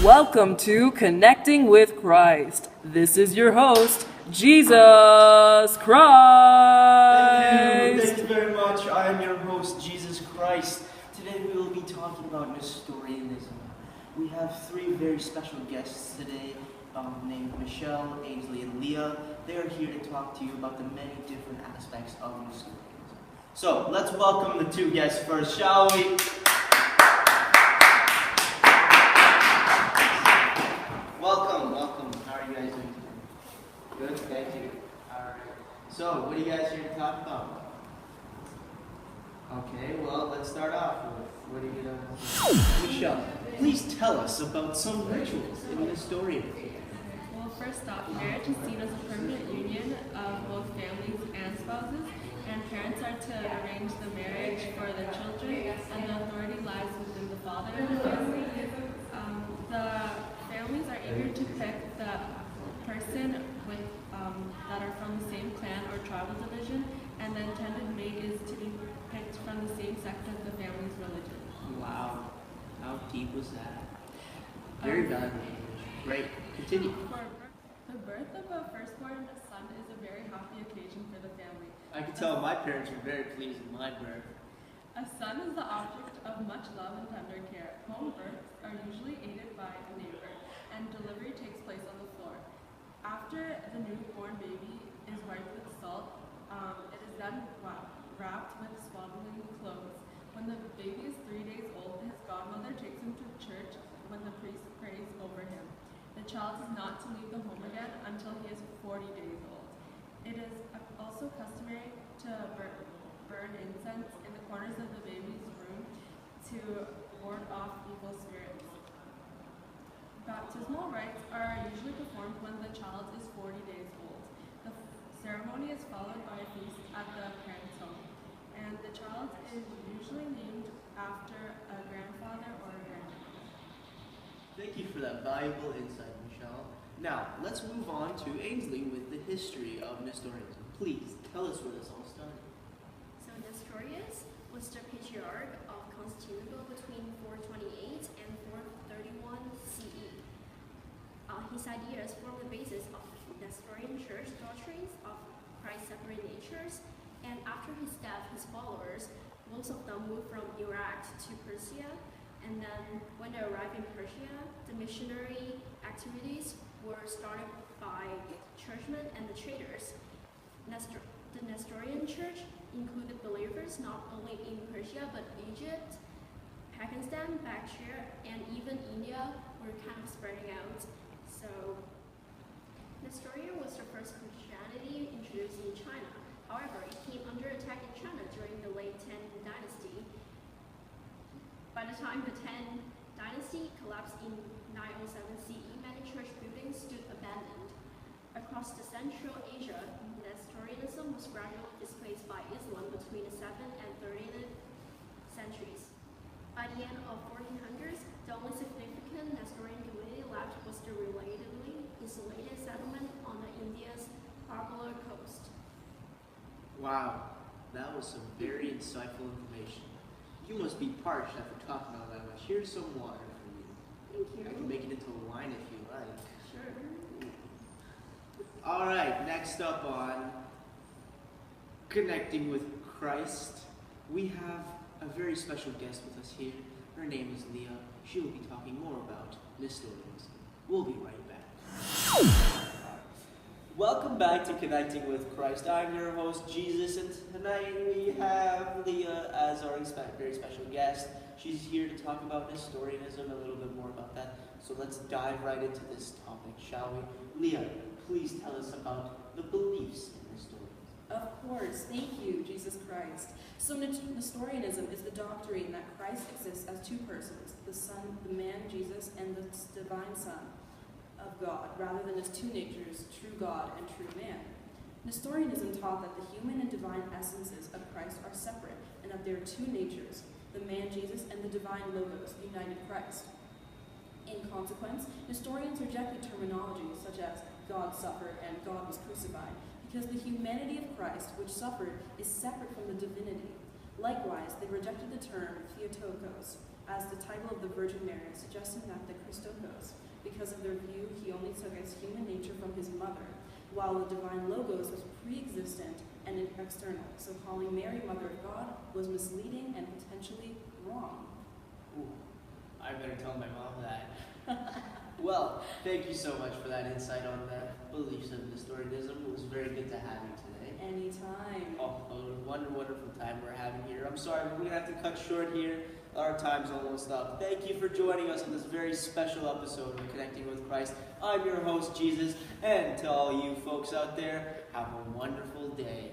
Welcome to Connecting with Christ. This is your host, Jesus Christ. Thank you very much. I am your host, Jesus Christ. Today we will be talking about Nestorianism. We have three very special guests today named Michelle, Ainsley, and Leah. They are here to talk to you about the many different aspects of Nestorianism. So let's welcome the two guests first, shall we? Welcome. How are you guys doing today? Good, thank you. Alright. So, what are you guys here to talk about? Okay, well, let's start off with what are you gonna Michelle, please tell us about some rituals in Nestorianism. Well, first off, marriage is seen as a permanent union of both families and spouses, and parents are to arrange the marriage for their children, and the authority lies within the father of the family. The families are eager to pick the person with that are from the same clan or tribal division, and the intended mate is to be picked from the same sect of the family's religion. Wow, how deep was that? Very valuable. Great, continue. The birth of a firstborn son is a very happy occasion for the family. I can tell my parents were very pleased with my birth. A son is the object of much love and tender care. Home births are usually aided by a neighbor, and delivery takes place on the floor. After the newborn baby is wiped with salt, it is then wrapped with swaddling clothes. When the baby is 3 days old, his godmother takes him to church when the priest prays over him. The child is not to leave the home again until he is 40 days old. It is also customary to burn incense in the corners of the baby's room to ward off evil spirits. Baptismal rites are usually performed when the child is 40 days old. The ceremony is followed by a feast at the parent's home, and the child is usually named after a grandfather or a grandmother. Thank you for that valuable insight, Michelle. Now, let's move on to Ainsley with the history of Nestorianism. Please, tell us where this all started. So Nestorius was the patriarch of Constantinople between 428 and 431 CE. His ideas form the basis of Nestorian church doctrines of Christ-separate natures, and after his death, his followers, most of them moved from Iraq to Persia, and then when they arrived in Persia, the missionary activities were started by churchmen and the traders. The Nestorian church included believers not only in Persia but Egypt, Pakistan, Bactria, and even India were kind of spreading out. So, Nestoria was the first Christianity introduced in China. However, it came under attack in China during the late Tang Dynasty. By the time the Tang Dynasty collapsed in 907 CE, many church buildings stood abandoned. Across the Central Asia, Nestorianism was gradually displaced by Islam between the 7th and 13th centuries. By the end of 1400s, the only significant Nestorian community left was the relatively isolated settlement on the India's Arabella coast. Wow, that was some very insightful information. You must be parched after talking all that much. Here's some water for you. Thank you. I can make it into wine if you like. Sure. All right, next up on Connecting with Christ, we have a very special guest with us here. Her name is Leah. She will be talking more about Nestorianism. We'll be right back. Welcome back to Connecting with Christ. I'm your host, Jesus, and tonight we have Leah as our very special guest. She's here to talk about Nestorianism, a little bit more about that. So let's dive right into this topic, shall we? Leah, please tell us about the beliefs in Nestorianism. Of course, thank you, Jesus Christ. So Nestorianism is the doctrine that Christ exists as two persons, the Son, the man Jesus, and the divine Son of God, rather than as two natures, true God and true man. Nestorianism taught that the human and divine essences of Christ are separate, and that there are two natures, the man Jesus and the divine Logos, united Christ. In consequence, Nestorians rejected terminology such as God suffered and God was crucified, because the humanity of Christ, which suffered, is separate from the divinity. Likewise, they rejected the term Theotokos, as the title of the Virgin Mary, suggesting that the Christokos, because of their view, he only took as human nature from his mother, while the divine Logos was pre-existent and external. So calling Mary Mother of God was misleading and potentially wrong. Ooh, I better tell my mom that. Well, thank you so much for that insight on the beliefs of Nestorianism. It was very good to have you today. Anytime. Oh, a wonderful time we're having here. I'm sorry, but we're going to have to cut short here. Our time's almost up. Thank you for joining us on this very special episode of Connecting with Christ. I'm your host, Jesus, and to all you folks out there, have a wonderful day.